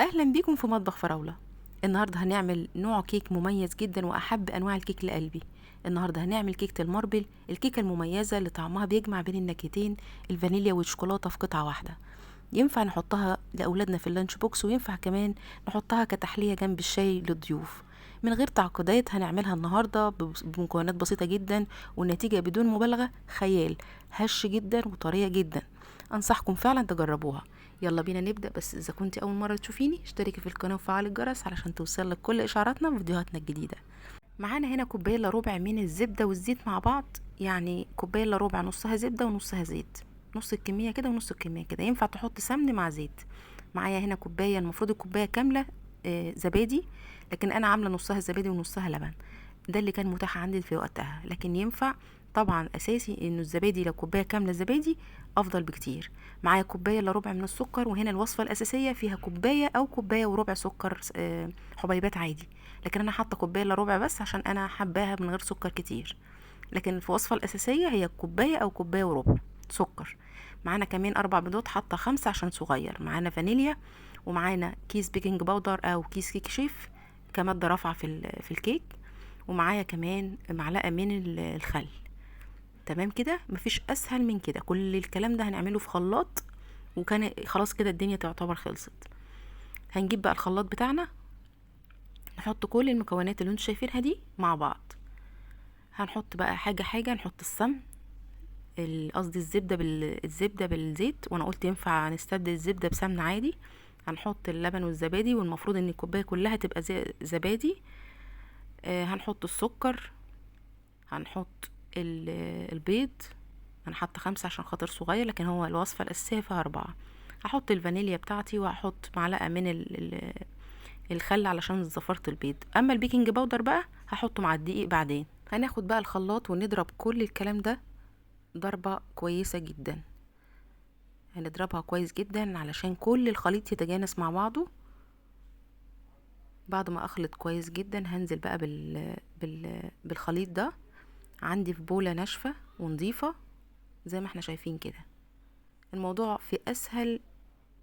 اهلا بيكم في مطبخ فراولة. النهارده هنعمل نوع كيك مميز جدا واحب انواع الكيك لقلبي. النهارده هنعمل كيكه الماربل، الكيكه المميزه اللي طعمها بيجمع بين النكهتين الفانيليا والشوكولاته في قطعه واحده. ينفع نحطها لاولادنا في اللانش بوكس، وينفع كمان نحطها كتحليه جنب الشاي للضيوف. من غير تعقيدات هنعملها النهارده بمكونات بسيطه جدا، والنتيجه بدون مبالغه خيال، هش جدا وطريه جدا. انصحكم فعلا تجربوها. يلا بينا نبدأ، بس إذا كنت أول مرة تشوفيني اشتركي في القناة وفعلي الجرس علشان توصلك كل إشعاراتنا وفيديوهاتنا الجديدة. معانا هنا كوباية إلا ربع من الزبدة والزيت مع بعض، يعني كوباية إلا ربع نصها زبدة ونصها زيت، نص الكمية كده ونص الكمية كده. ينفع تحط سمن مع زيت. معايا هنا كوباية، المفروض الكوباية كاملة زبادي، لكن أنا عاملة نصها زبادي ونصها لبن. ده اللي كان متاح عندي في وقتها، لكن ينفع طبعا اساسي انه الزبادي لو كوبايه كامله زبادي افضل بكتير. معايا كوبايه الا ربع من السكر، وهنا الوصفه الاساسيه فيها كوبايه او كوبايه وربع سكر حبيبات عادي، لكن انا حاطه كوبايه الا ربع بس عشان انا حباها من غير سكر كتير. لكن الوصفه الاساسيه هي كوبايه او كوبايه وربع سكر. معانا كمان 4 بيضات، حاطه 5 عشان صغير. معانا فانيليا، ومعانا كيس بيكنج باودر او كيس كيك شيف كماده رافعه في الكيك، ومعايا كمان معلقه من الخل. تمام كده، مفيش اسهل من كده. كل الكلام ده هنعمله في خلاط، وكان خلاص كده الدنيا تعتبر خلصت. هنجيب بقى الخلاط بتاعنا، نحط كل المكونات اللي انتوا شايفينها دي مع بعض. هنحط بقى حاجه حاجه، نحط السمن، قصدي الزبده بالزيت، وانا قلت ينفع نستبدل الزبده بسمن عادي. هنحط اللبن والزبادي، والمفروض ان الكوبايه كلها تبقى زبادي. هنحط السكر، هنحط البيض. انا حاطه 5 عشان خاطر صغير، لكن هو الوصفه الاساسيه فيها 4. هحط الفانيليا بتاعتي، وهحط معلقه من الخل علشان زفرت البيض. اما البيكنج باودر بقى هحطه مع الدقيق بعدين. هناخد بقى الخلاط ونضرب كل الكلام ده ضربه كويسه جدا. هنضربها كويس جدا علشان كل الخليط يتجانس مع بعضه. بعد ما اخلط كويس جدا هنزل بقى بالخليط ده عندي في بولة ناشفة ونضيفة زي ما احنا شايفين كده. الموضوع في اسهل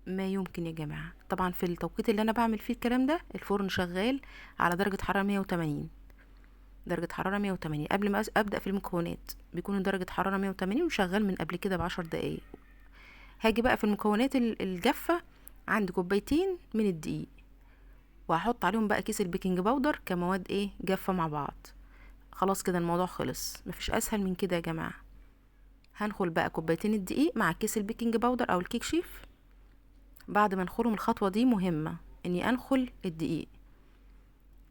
ما يمكن يا جماعة. طبعا في التوقيت اللي انا بعمل فيه الكلام ده الفرن شغال على درجة حرارة 180. درجة حرارة 180 قبل ما ابدأ في المكونات بيكون درجة حرارة 180، وشغال من قبل كده ب10 دقايق. هاجي بقى في المكونات الجافة، عندي كوبايتين من الدقيق، وهحط عليهم بقى كيس البيكنج باودر كمواد جافة مع بعض. خلاص كده الموضوع خلص، مفيش اسهل من كده يا جماعة. هنخل بقى كوبايتين الدقيق مع كيس البيكنج باودر او الكيك شيف. بعد ما انخلهم، الخطوة دي مهمة، اني انخل الدقيق.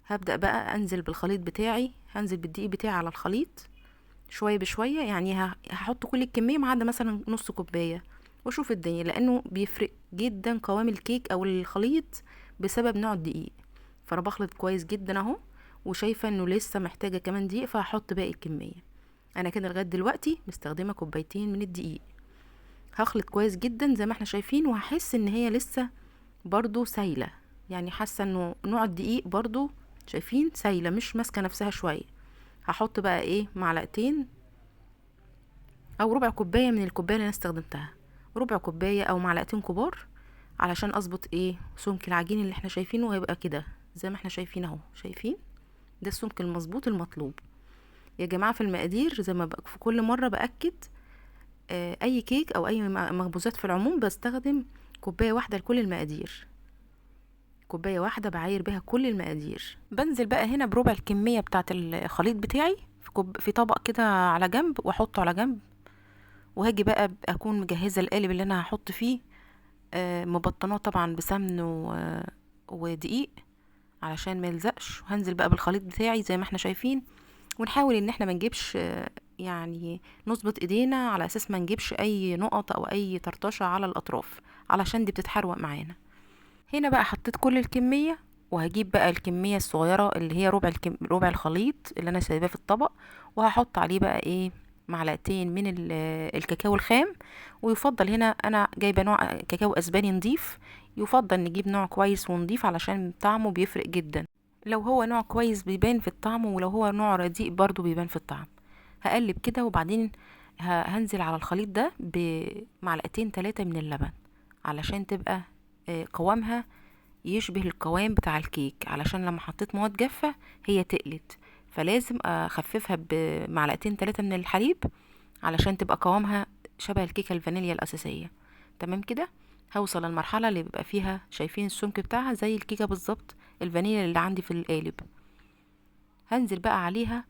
هبدأ بقى انزل بالخليط بتاعي، هنزل بالدقيق بتاعي على الخليط شوية بشوية. يعني هحط كل الكمية ما عدا مثلا نص كوباية، واشوف الدنيا، لانه بيفرق جدا قوام الكيك او الخليط بسبب نوع الدقيق. فانا بخلط كويس جدا اهو، وشايفة انه لسه محتاجة كمان دقيق، فهحط باقي الكمية. انا كده لغاية دلوقتي مستخدمة كوبايتين من الدقيق. هخلط كويس جدا زي ما احنا شايفين، وهحس ان هي لسه برضو سايلة. يعني حاسة انه نوع الدقيق برضو شايفين سايلة، مش ماسكة نفسها شوية. هحط بقى معلقتين او ربع كوباية من الكوباية اللي انا استخدمتها، ربع كوباية او معلقتين كبار، علشان اظبط سمك العجين اللي احنا شايفينه. هيبقى كده زي ما احنا شايفين اهو، شايفين ده السمك المظبوط المطلوب يا جماعة. في المقادير زي ما في كل مرة بأكد، اي كيك او اي مخبوزات في العموم بستخدم كوباية واحدة لكل المقادير. كوباية واحدة بعاير بيها كل المقادير. بنزل بقى هنا بربع الكمية بتاعة الخليط بتاعي في طبق كده على جنب، واحطه على جنب. وهاجي بقى اكون مجهزة القالب اللي انا هحط فيه، مبطناه طبعا بسمن ودقيق علشان ما يلزقش. وهنزل بقى بالخليط بتاعي زي ما احنا شايفين، ونحاول ان احنا ما نجيبش يعني نظبط ايدينا على اساس ما نجيبش اي نقط او اي طرطشة على الاطراف، علشان دي بتتحروق معانا. هنا بقى حطيت كل الكمية، وهجيب بقى الكمية الصغيرة اللي هي ربع الخليط اللي انا سايباه في الطبق، وهحط عليه بقى معلقتين من الكاكاو الخام. ويفضل هنا انا جايبه نوع كاكاو اسباني نضيف. يفضل نجيب نوع كويس ونضيف علشان طعمه بيفرق جدا. لو هو نوع كويس بيبان في الطعم، ولو هو نوع رديء برضو بيبان في الطعم. هقلب كده، وبعدين هنزل على الخليط ده بمعلقتين 3 من اللبن علشان تبقى قوامها يشبه القوام بتاع الكيك، علشان لما حطيت مواد جافة هي تقلت، فلازم اخففها بمعلقتين 3 من الحليب علشان تبقى قوامها شبه الكيكة الفانيليا الأساسية. تمام كده. هوصل للمرحلة اللي بيبقى فيها شايفين السمك بتاعها زي الكيكة بالظبط الفانيليا اللي عندي في القالب. هنزل بقى عليها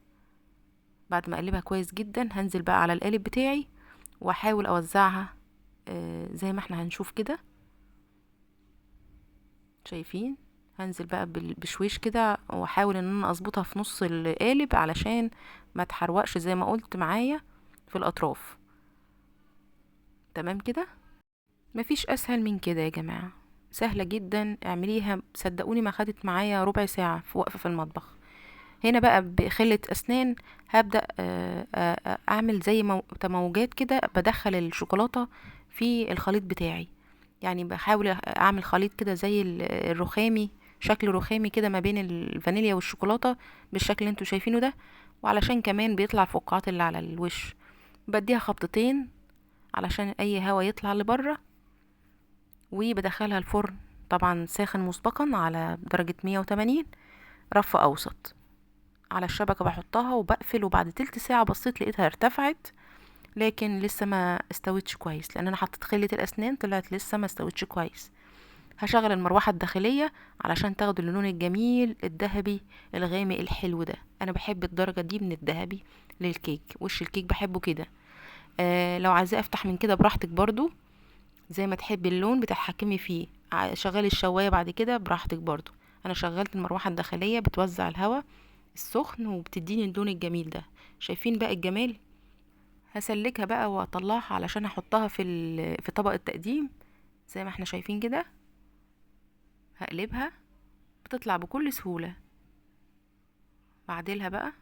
بعد ما اقلبها كويس جدا، هنزل بقى على القالب بتاعي واحاول اوزعها زي ما احنا هنشوف كده. شايفين؟ هنزل بقى بشويش كده واحاول ان انا اظبطها في نص القالب علشان ما تحرقش زي ما قلت معايا في الاطراف. تمام كده. مفيش اسهل من كده يا جماعة، سهلة جدا، اعمليها صدقوني ما خدت معايا ربع ساعة في وقفة في المطبخ. هنا بقى بخلة اسنان هبدأ اعمل زي تموجات كده، بدخل الشوكولاتة في الخليط بتاعي. يعني بحاول اعمل خليط كده زي الرخامي، شكل رخامي كده ما بين الفانيليا والشوكولاتة بالشكل اللي انتوا شايفينه ده. وعلشان كمان بيطلع الفقاعات اللي على الوش، بديها خبطتين علشان اي هوا يطلع لبره، وبدخلها الفرن طبعا ساخن مسبقا على درجة 180 رف اوسط. على الشبكة بحطها وبقفل، وبعد تلت ساعة بصيت لقيتها ارتفعت، لكن لسه ما استوتش كويس لان انا حطيت خلة الاسنان، طلعت لسه ما استوتش كويس. هشغل المروحة الداخلية علشان تاخد اللون الجميل الذهبي الغامق الحلو ده. انا بحب الدرجة دي من الذهبي للكيك، وش الكيك بحبه كده. لو عايزاه افتح من كده براحتك برضو، زي ما تحبي اللون بتحكمي فيه. شغلي الشواية بعد كده براحتك برضو. انا شغلت المروحة الداخلية بتوزع الهواء السخن وبتديني اللون الجميل ده. شايفين بقى الجمال؟ هسلكها بقى واطلعها علشان احطها في طبق التقديم زي ما احنا شايفين كده. هقلبها بتطلع بكل سهولة. بعدلها بقى،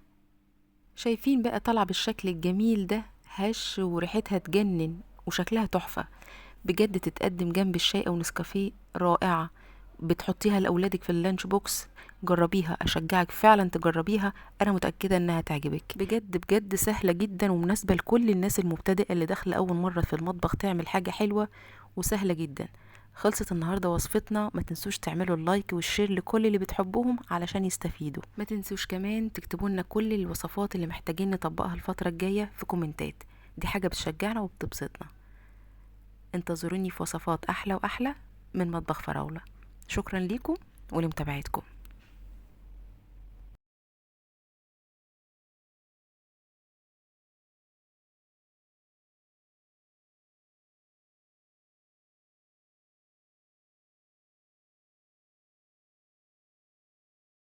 شايفين بقى طالعة بالشكل الجميل ده، هش وريحتها تجنن وشكلها تحفة بجد. تتقدم جنب الشاي او نسكافيه رائعة. بتحطيها لاولادك في اللانش بوكس، جربيها، اشجعك فعلا تجربيها، انا متأكدة انها تعجبك بجد. بجد سهلة جدا ومناسبة لكل الناس المبتدئة اللي داخلة اول مرة في المطبخ تعمل حاجة حلوة وسهلة جدا. خلصت النهاردة وصفتنا، ما تنسوش تعملوا اللايك والشير لكل اللي بتحبوهم علشان يستفيدوا. ما تنسوش كمان تكتبوا لنا كل الوصفات اللي محتاجين نطبقها الفترة الجاية في كومنتات، دي حاجة بتشجعنا وبتبسطنا. انتظروني في وصفات احلى واحلى من مطبخ فراولة. شكرا ليكم ولمتابعتكم.